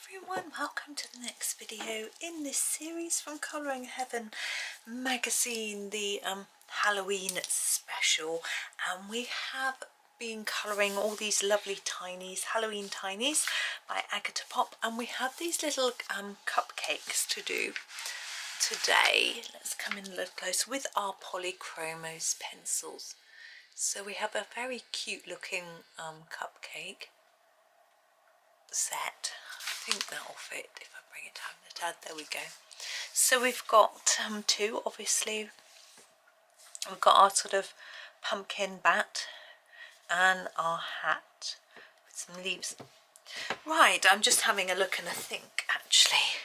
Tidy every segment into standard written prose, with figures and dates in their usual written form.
everyone, welcome to the next video in this series from Colouring Heaven magazine, the Halloween special. And we have been colouring all these lovely tinies, Halloween tinies by Agotapop, and we have these little cupcakes to do today. Let's come in a little close with our Polychromos pencils. So we have a very cute looking cupcake set. I think that'll fit if I bring it down a tad. There we go. So we've got two, obviously. We've got our sort of pumpkin bat and our hat with some leaves. Right, I'm just having a look and a think actually.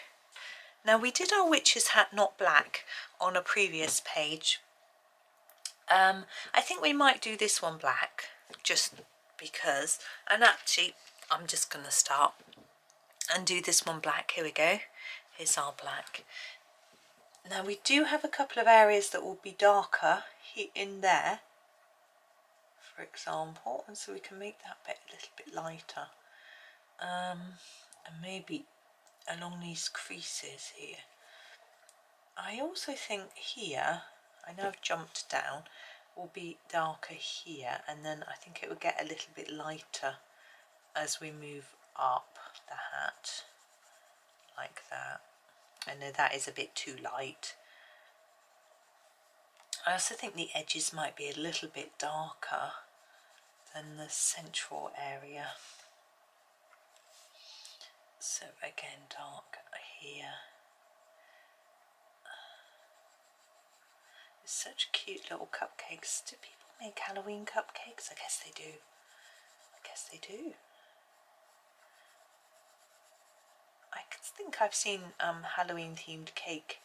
Now we did our witch's hat not black on a previous page. I think we might do this one black just because, and actually I'm just going to start and do this one black. Here we go. Here's our black. Now we do have a couple of areas that will be darker in there, for example, and so we can make that bit a little bit lighter. And maybe along these creases here. I also think here, I know I've jumped down, will be darker here, and then I think it will get a little bit lighter as we move up the hat, like that. I know that is a bit too light. I also think the edges might be a little bit darker than the central area. So again, dark here. It's such cute little cupcakes. Do people make Halloween cupcakes? I guess they do. I guess they do. I think I've seen Halloween themed cake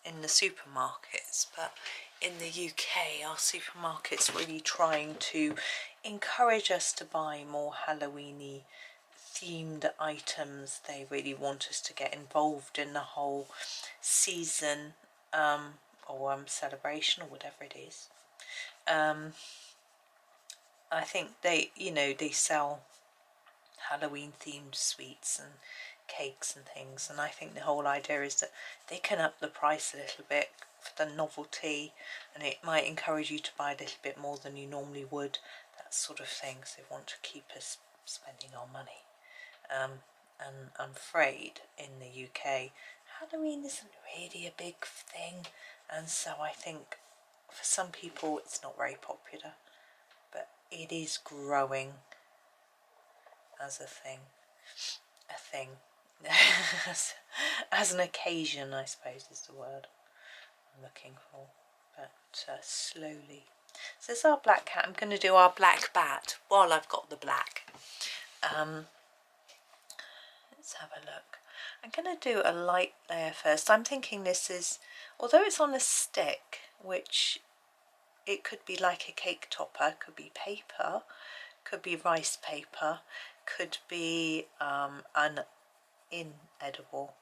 in the supermarkets, but in the UK our supermarkets really trying to encourage us to buy more Halloweeny themed items. They really want us to get involved in the whole season or celebration or whatever it is. I think they sell Halloween themed sweets and cakes and things, and I think the whole idea is that they can up the price a little bit for the novelty, and it might encourage you to buy a little bit more than you normally would, that sort of thing. So they want to keep us spending our money, and I'm afraid in the UK Halloween isn't really a big thing, and so I think for some people it's not very popular, but it is growing as a thing. As an occasion, I suppose is the word I'm looking for, but slowly. So this is our black cat. I'm going to do our black bat while I've got the black. Let's have a look. I'm going to do a light layer first. I'm thinking this is, although it's on a stick, which it could be like a cake topper, could be paper, could be rice paper, could be an inedible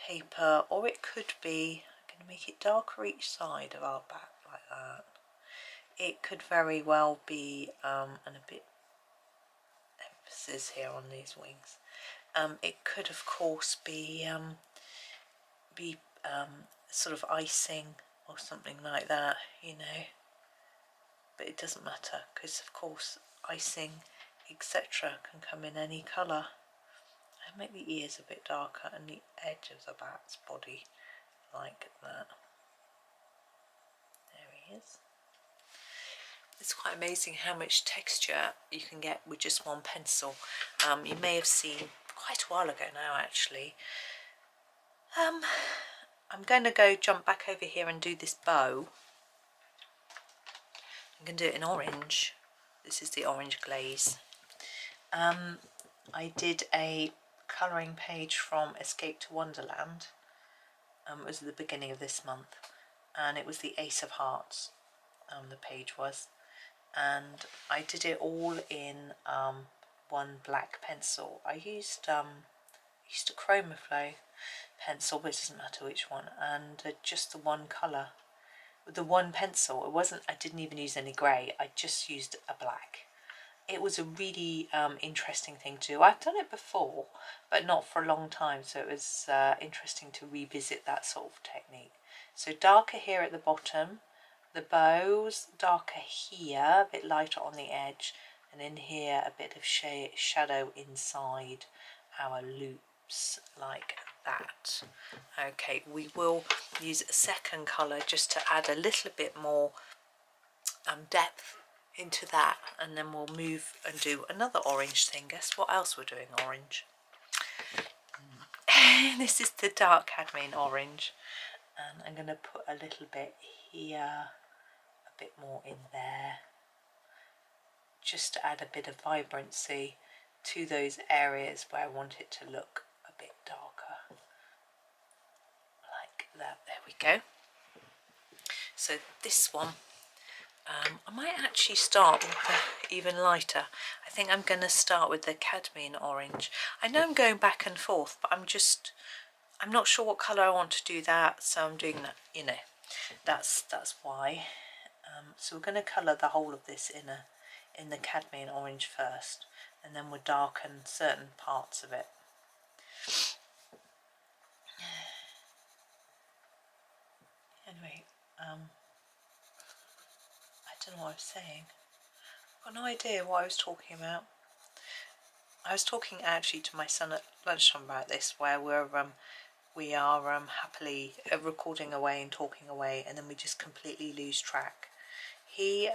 paper, or it could be, I'm going to make it darker each side of our back like that. It could very well be, and a bit emphasis here on these wings. It could of course be sort of icing or something like that, you know, but it doesn't matter because of course icing etc. can come in any colour. I make the ears a bit darker and the edge of the bat's body like that. There he is. It's quite amazing how much texture you can get with just one pencil. You may have seen quite a while ago now actually. I'm going to jump back over here and do this bow. I'm going to do it in orange. This is the orange glaze. I did a colouring page from Escape to Wonderland. It was at the beginning of this month, and it was the Ace of Hearts, the page was, and I did it all in one black pencil. I used a Chromaflow pencil, but it doesn't matter which one, and just the one colour with the one pencil. I didn't even use any grey, I just used a black. it was a really interesting thing to do. I've done it before, but not for a long time, so it was interesting to revisit that sort of technique. So darker here at the bottom, the bows darker here, a bit lighter on the edge, and in here a bit of shadow inside our loops like that. Okay, we will use a second colour just to add a little bit more depth into that, and then we'll move and do another orange thing. Guess what else we're doing orange? This is the dark cadmium orange, and I'm going to put a little bit here, a bit more in there, just to add a bit of vibrancy to those areas where I want it to look a bit darker, like that. There we go. So this one, I might actually start with the even lighter. I think I'm going to start with the cadmium orange. I know I'm going back and forth, but I'm not sure what colour I want to do that, so I'm doing that, you know, that's why. So we're going to colour the whole of this in the cadmium orange first, and then we'll darken certain parts of it. Anyway, I don't know what I was saying. I've got no idea what I was talking about. I was talking actually to my son at lunchtime about this, where we are happily recording away and talking away, and then we just completely lose track. He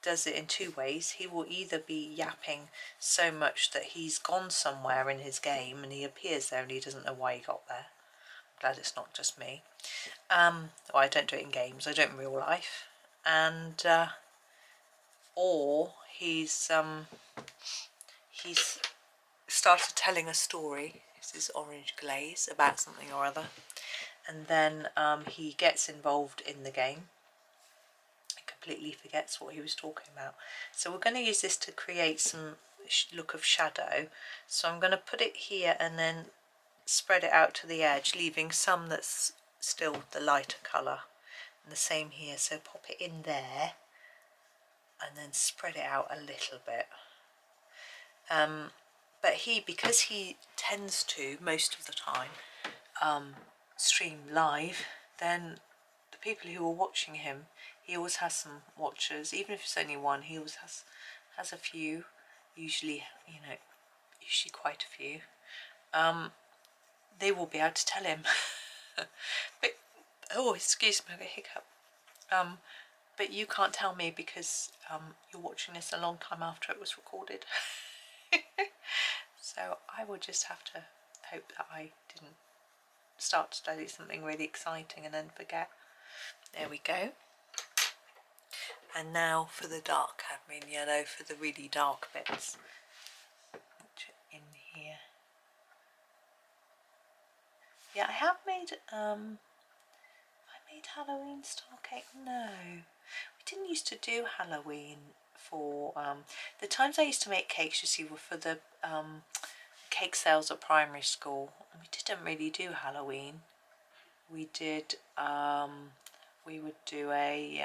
does it in two ways. He will either be yapping so much that he's gone somewhere in his game and he appears there and he doesn't know why he got there. I'm glad it's not just me. Well, I don't do it in games, I do it in real life. And or he's started telling a story, this is orange glaze, about something or other, and then he gets involved in the game and completely forgets what he was talking about. So we're going to use this to create some look of shadow. So I'm going to put it here and then spread it out to the edge, leaving some that's still the lighter colour, and the same here. So pop it in there and then spread it out a little bit. But because he tends to, most of the time, stream live, then the people who are watching him, he always has some watchers, even if it's only one, he always has a few, usually, you know, usually quite a few. They will be able to tell him. But, oh, excuse me, I got a hiccup. But you can't tell me because you're watching this a long time after it was recorded. So I will just have to hope that I didn't start to study something really exciting and then forget. There we go. And now for the dark cadmium yellow, for the really dark bits, which are in here. Yeah, I have made Halloween star cake. No, we didn't used to do Halloween for the times I used to make cakes, you see, were for the cake sales at primary school. We didn't really do Halloween. We did we would do a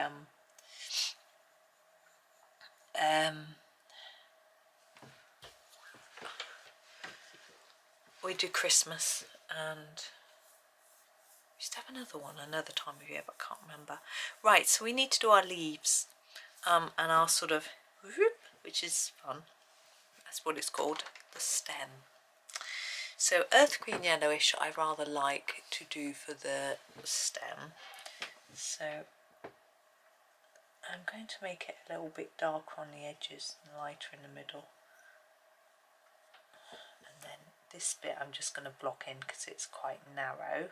we do Christmas, and we used to have another one another time of year, but I can't remember. Right, so we need to do our leaves and our sort of, which is fun, that's what it's called, the stem. So earth green yellowish I rather like to do for the stem, so I'm going to make it a little bit darker on the edges and lighter in the middle, and then this bit I'm just going to block in because it's quite narrow.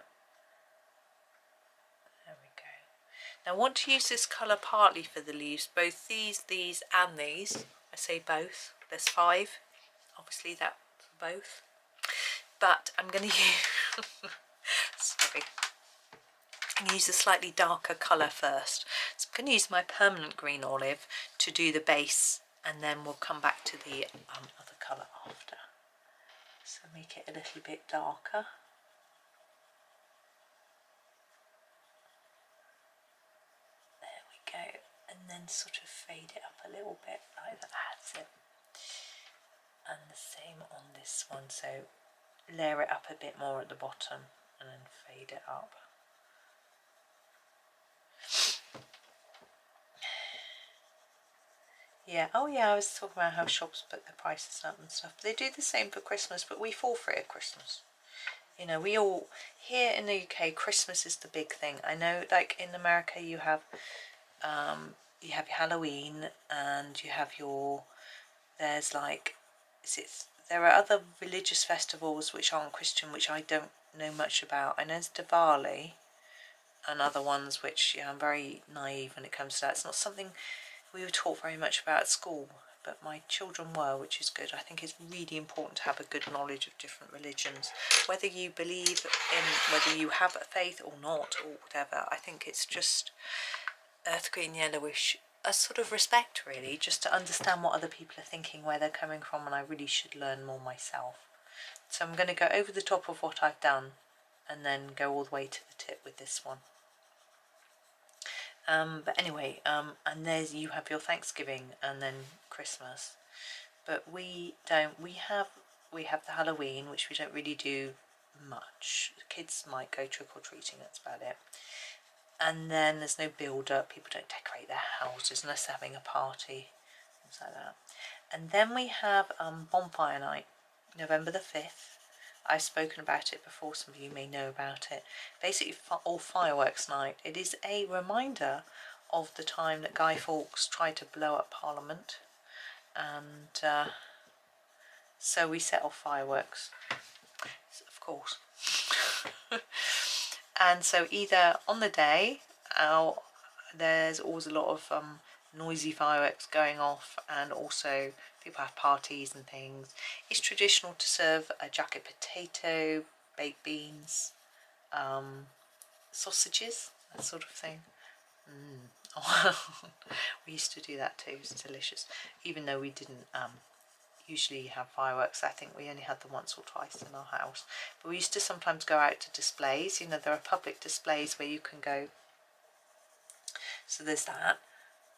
There we go. Now I want to use this colour partly for the leaves, both these and these. I say both, there's 5, obviously that's for both. But I'm going to use, sorry, I'm going to use a slightly darker colour first. So I'm going to use my permanent green olive to do the base, and then we'll come back to the other colour after. So make it a little bit darker. There we go, and then sort of fade it up a little bit like that. That's it. And the same on this one, so layer it up a bit more at the bottom and then fade it up. Yeah, oh yeah, I was talking about how shops put the prices up and stuff. They do the same for Christmas, but we fall for it at Christmas. You know, we all, here in the UK, Christmas is the big thing. I know, like in America, you have your Halloween, and you have there's like, there are other religious festivals which aren't Christian, which I don't know much about. I know there's Diwali and other ones which, I'm very naive when it comes to that. It's not something we were taught very much about at school, but my children were, which is good. I think it's really important to have a good knowledge of different religions, whether you believe in, whether you have a faith or not, or whatever. I think it's just earth green, yellowish, a sort of respect, really, just to understand what other people are thinking, where they're coming from, and I really should learn more myself. So I'm going to go over the top of what I've done and then go all the way to the tip with this one. But anyway, and there's, you have your Thanksgiving and then Christmas, but we don't. We have the Halloween, which we don't really do much. The kids might go trick-or-treating, that's about it. And then there's no build-up. People don't decorate their houses unless they're having a party, things like that. And then we have bonfire night, November the 5th. I've spoken about it before, some of you may know about it. Basically, all fireworks night. It is a reminder of the time that Guy Fawkes tried to blow up Parliament, and so we set off fireworks, of course. And so either on the day, there's always a lot of noisy fireworks going off, and also people have parties and things. It's traditional to serve a jacket potato, baked beans, sausages, that sort of thing. We used to do that too. It was delicious, even though we didn't usually have fireworks. I think we only had them once or twice in our house, but we used to sometimes go out to displays. You know, there are public displays where you can go, so there's that.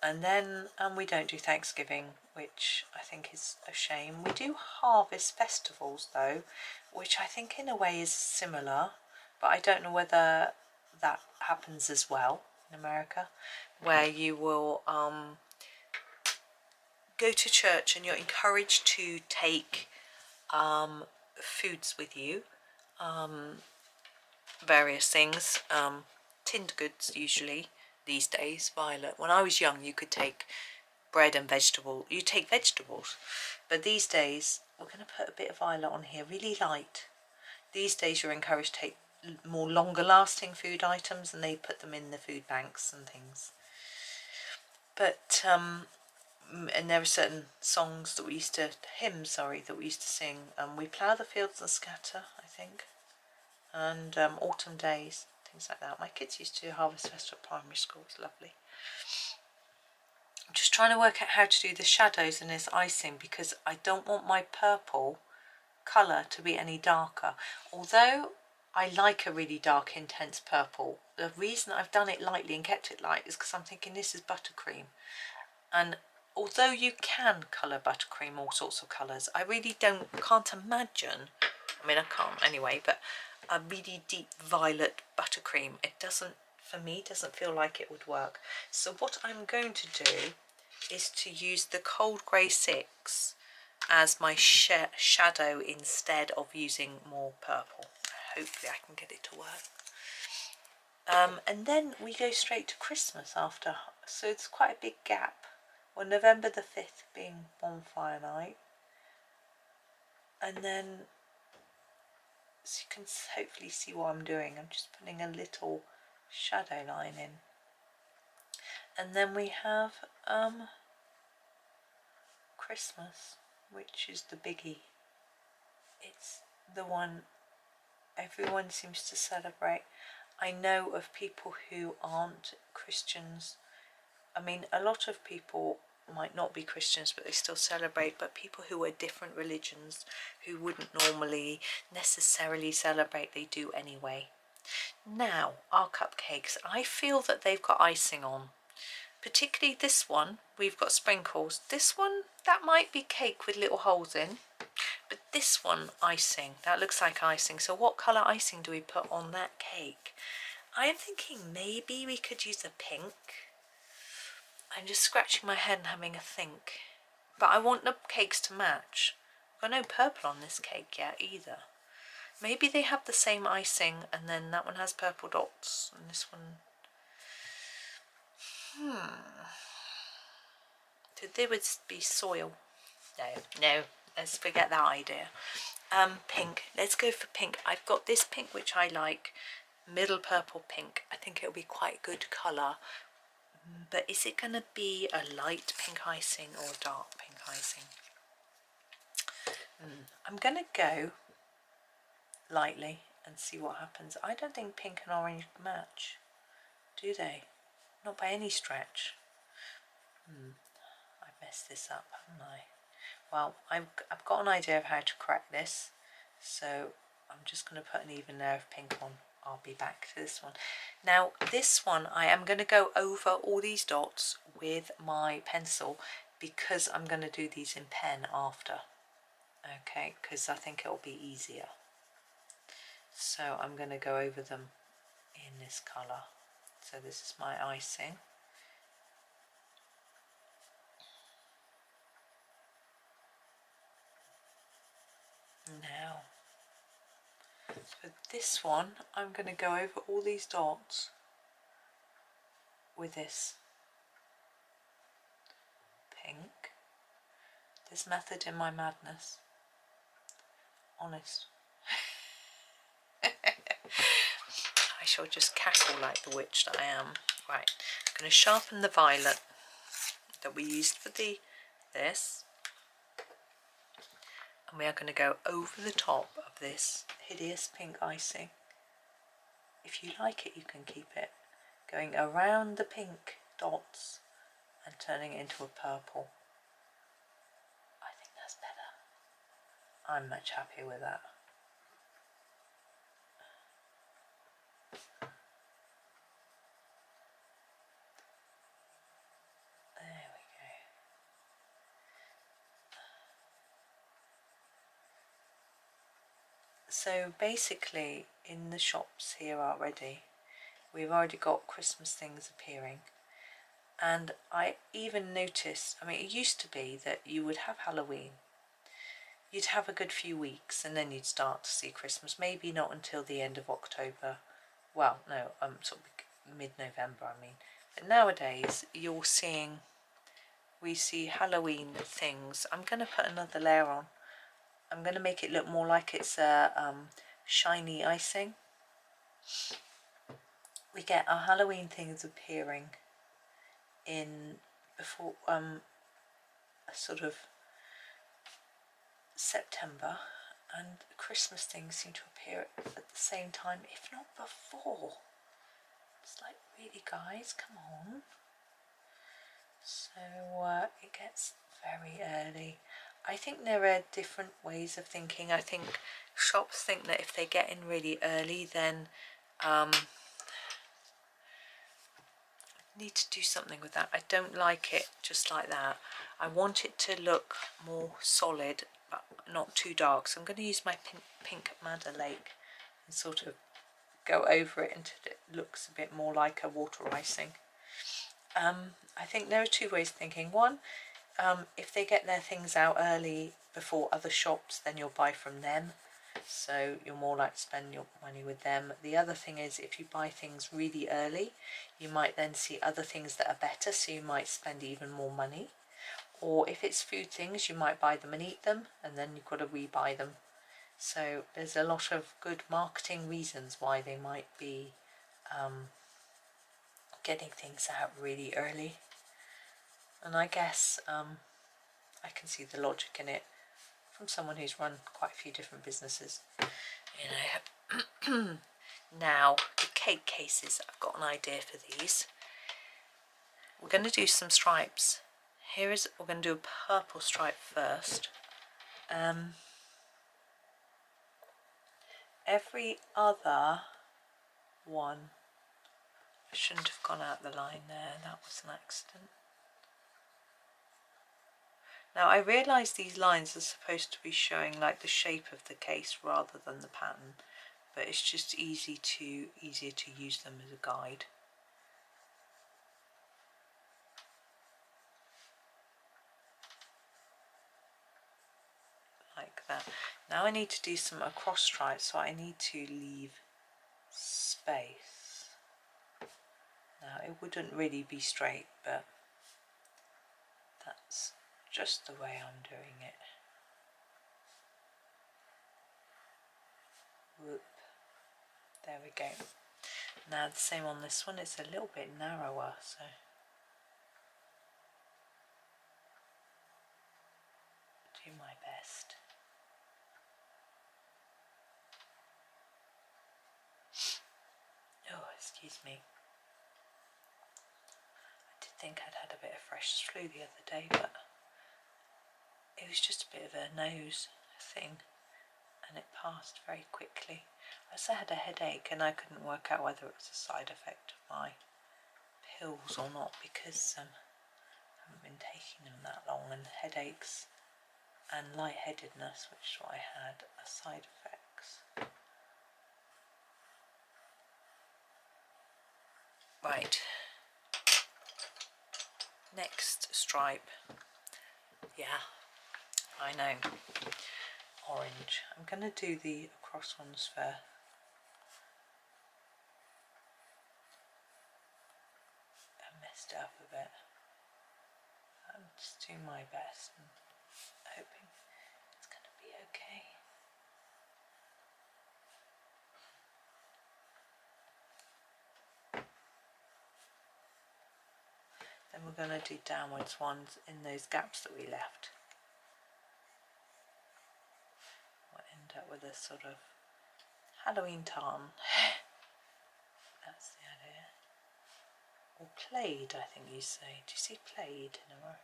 And then we don't do Thanksgiving, which I think is a shame. We do harvest festivals though, which I think in a way is similar, but I don't know whether that happens as well in America, where you will go to church and you're encouraged to take foods with you, various things, tinned goods usually these days. Violet, when I was young, you could take bread and you take vegetables, but these days, we're going to put a bit of Violet on here, really light. These days you're encouraged to take more longer lasting food items, and they put them in the food banks and things. But and there are certain songs that we used to, hymns, sorry, that we used to sing. We plough the fields and scatter, I think, and autumn days, things like that. My kids used to do Harvest Festival at primary school. It's lovely. I'm just trying to work out how to do the shadows in this icing, because I don't want my purple colour to be any darker. Although I like a really dark, intense purple, the reason I've done it lightly and kept it light is because I'm thinking this is buttercream. And although you can colour buttercream all sorts of colours, I really can't imagine, I mean I can't anyway, but a really deep violet buttercream, it doesn't, for me, doesn't feel like it would work. So what I'm going to do is to use the Cold Grey 6 as my shadow instead of using more purple. Hopefully I can get it to work. And then we go straight to Christmas after, so it's quite a big gap. Well, November the 5th being bonfire night, and then, so you can hopefully see what I'm doing, I'm just putting a little shadow line in. And then we have Christmas, which is the biggie. It's the one everyone seems to celebrate. I know of people who aren't Christians. I mean, a lot of people might not be Christians, but they still celebrate, but people who are different religions, who wouldn't normally necessarily celebrate, they do anyway. Now, our cupcakes, I feel that they've got icing on. Particularly this one, we've got sprinkles. This one, that might be cake with little holes in. But this one, icing, that looks like icing. So what colour icing do we put on that cake? I am thinking maybe we could use a pink. I'm just scratching my head and having a think. But I want the cakes to match. I've got no purple on this cake yet either. Maybe they have the same icing and then that one has purple dots and this one... There would be soil. No, let's forget that idea. Pink, let's go for pink. I've got this pink which I like, middle purple pink. I think it'll be quite a good colour. But is it going to be a light pink icing or dark pink icing? I'm going to go lightly and see what happens. I don't think pink and orange match, do they? Not by any stretch. I messed this up, haven't I? Well, I've got an idea of how to correct this, so I'm just going to put an even layer of pink on. I'll be back to this one. Now this one I am going to go over all these dots with my pencil because I'm going to do these in pen after. Okay, because I think it'll be easier. So I'm going to go over them in this colour. So this is my icing. Now, for this one, I'm going to go over all these dots with this pink. There's method in my madness. Honest. I shall just cackle like the witch that I am. Right, I'm going to sharpen the violet that we used for this. And we are going to go over the top of this hideous pink icing. If you like it, you can keep it. Going around the pink dots and turning it into a purple. I think that's better. I'm much happier with that. There we go. So basically in the shops here already, we've already got Christmas things appearing. And I even noticed, I mean, it used to be that you would have Halloween, you'd have a good few weeks and then you'd start to see Christmas, maybe not until the end of October. Well, no, sort of mid-November, I mean. But nowadays, we see Halloween things. I'm going to put another layer on. I'm going to make it look more like it's a shiny icing. We get our Halloween things appearing in before sort of September, and Christmas things seem to appear at the same time, if not before. It's like, really guys, come on. So it gets very early. I think there are different ways of thinking. I think shops think that if they get in really early, then need to do something with that. I don't like it just like that. I want it to look more solid, but not too dark. So I'm going to use my pink Madder Lake and sort of go over it until it looks a bit more like a water icing. I think there are two ways of thinking. One, if they get their things out early before other shops, then you'll buy from them, so you're more likely to spend your money with them. The other thing is, if you buy things really early, you might then see other things that are better, so you might spend even more money. Or if it's food things, you might buy them and eat them, and then you've got to rebuy them. So there's a lot of good marketing reasons why they might be getting things out really early. And I guess I can see the logic in it from someone who's run quite a few different businesses, you know. Now, the cake cases, I've got an idea for these. We're going to do some stripes. We're going to do a purple stripe first. Every other one, I shouldn't have gone out the line there, that was an accident. Now I realise these lines are supposed to be showing like the shape of the case rather than the pattern, but it's just easier to use them as a guide. Like that. Now I need to do some across stripes, so I need to leave space. Now it wouldn't really be straight, but that's just the way I'm doing it. Whoop. There we go. Now the same on this one, it's a little bit narrower, so do my best. Oh, excuse me. I did think I'd had a bit of fresh flu the other day, but it was just a bit of a nose thing and it passed very quickly. I also had a headache and I couldn't work out whether it was a side effect of my pills or not, because I haven't been taking them that long, and headaches and lightheadedness, which is what I had, are side effects. Right, next stripe. Yeah, I know, orange. I'm going to do the across ones first. I messed it up a bit. I'm just doing my best and hoping it's going to be okay. Then we're going to do downwards ones in those gaps that we left. We'll end up with a sort of Halloween tarn. That's the idea. Or plaid, I think you say. Do you see plaid in America?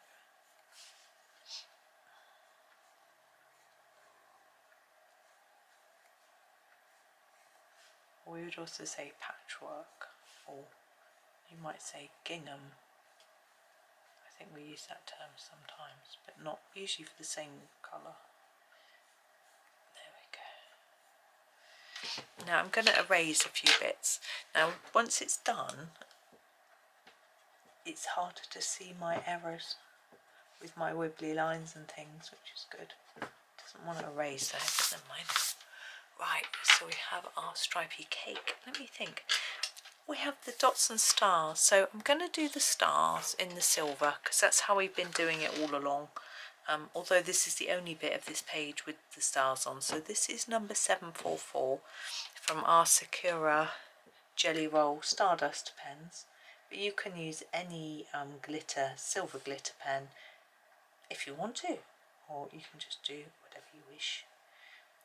Or we would also say patchwork, or you might say gingham. I think we use that term sometimes, but not usually for the same colour. There we go. Now I'm going to erase a few bits. Now once it's done, it's harder to see my errors with my wibbly lines and things, which is good. Doesn't want to erase those, never mind. Right, so we have our stripy cake. Let me think. We have the dots and stars, so I'm going to do the stars in the silver because that's how we've been doing it all along. Although this is the only bit of this page with the stars on. So this is number 744 from our Sakura Gellyroll Stardust pens. But you can use any glitter, silver glitter pen if you want to, or you can just do whatever you wish.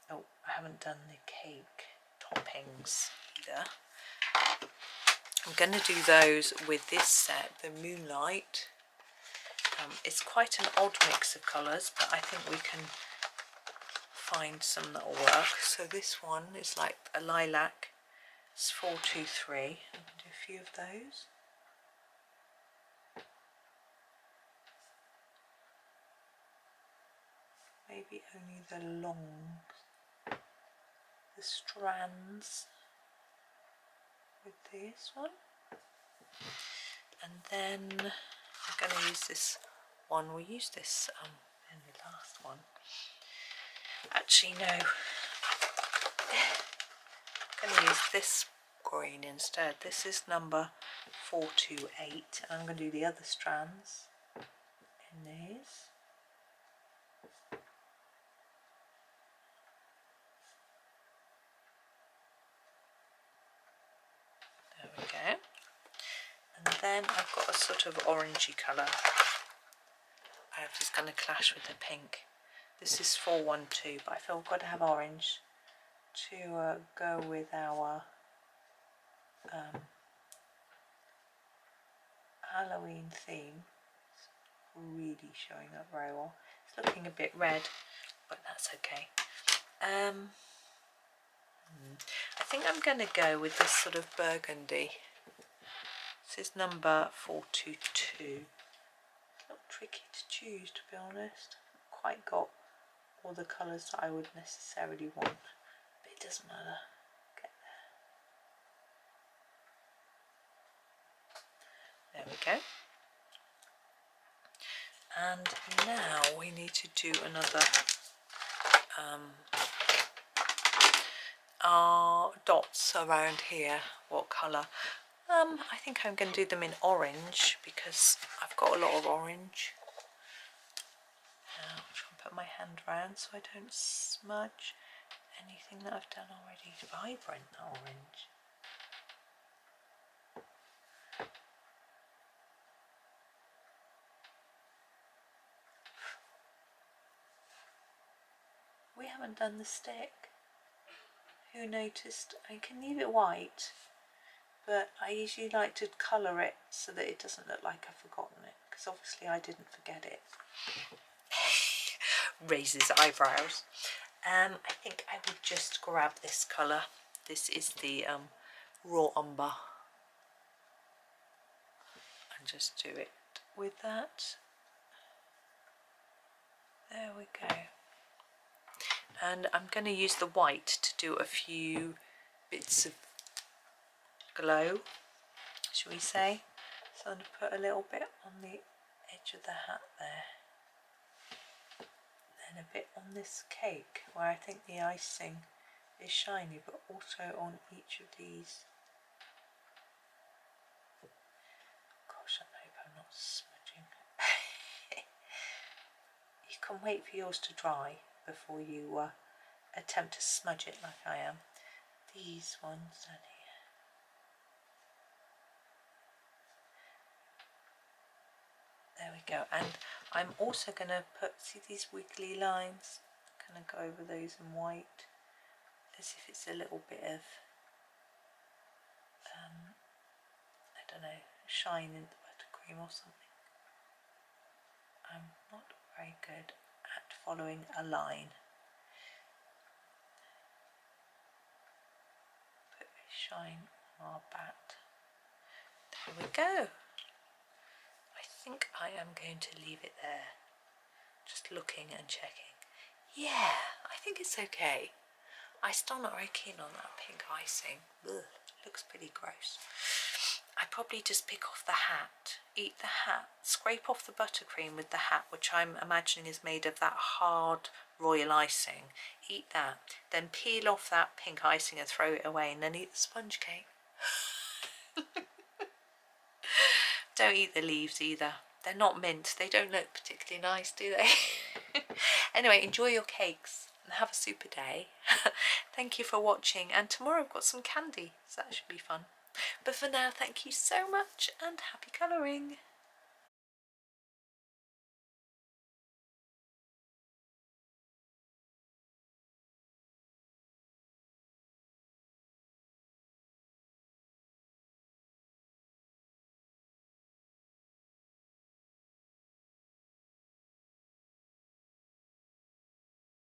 Oh, I haven't done the cake toppings either. I'm going to do those with this set, the Moonlight. It's quite an odd mix of colours, but I think we can find some that will work. So this one is like a lilac. It's 423. I'm going to do a few of those. Maybe only the strands with this one. And then I'm going to use this one. We used this in the last one. Actually, no. I'm going to use this green instead. This is number 428. And I'm going to do the other strands in these. There we go. And then I've got a sort of orangey colour. I'm just going to clash with the pink. This is 412, but I feel we've got to have orange to go with our Halloween theme. It's really showing up very well. It's looking a bit red, but that's okay. I think I'm going to go with this sort of burgundy. This is number 422. a little tricky to choose, to be honest. Not quite got all the colours that I would necessarily want, but it doesn't matter. Get there. There we go. And now we need to do another our dots around here. What colour? I think I'm going to do them in orange because I've got a lot of orange. Now I'll try and put my hand around so I don't smudge anything that I've done already. It's vibrant, that orange. We haven't done the stick. Who noticed? I can leave it white, but I usually like to colour it so that it doesn't look like I've forgotten it, because obviously I didn't forget it. Raises eyebrows. I think I would just grab this colour. This is the raw umber, and just do it with that. There we go. And I'm going to use the white to do a few bits of glow, shall we say. So I'm going to put a little bit on the edge of the hat there. Then a bit on this cake where I think the icing is shiny, but also on each of these. Gosh, I hope I'm not smudging. You can wait for yours to dry before you attempt to smudge it like I am. These ones down here. There we go. And I'm also going to see these wiggly lines, I'm going to go over those in white as if it's a little bit of I don't know, shine in the buttercream or something. I'm not very good at following a line. Put a shine on our bat. There we go. I think I am going to leave it there. Just looking and checking. Yeah, I think it's okay. I'm still not very keen on that pink icing. Ugh, looks pretty gross. I probably just pick off the hat, eat the hat, scrape off the buttercream with the hat, which I'm imagining is made of that hard royal icing. Eat that, then peel off that pink icing and throw it away, and then eat the sponge cake. Don't eat the leaves either. They're not mint. They don't look particularly nice, do they? Anyway, enjoy your cakes and have a super day. Thank you for watching, and tomorrow I've got some candy, so that should be fun. But for now, thank you so much and happy colouring.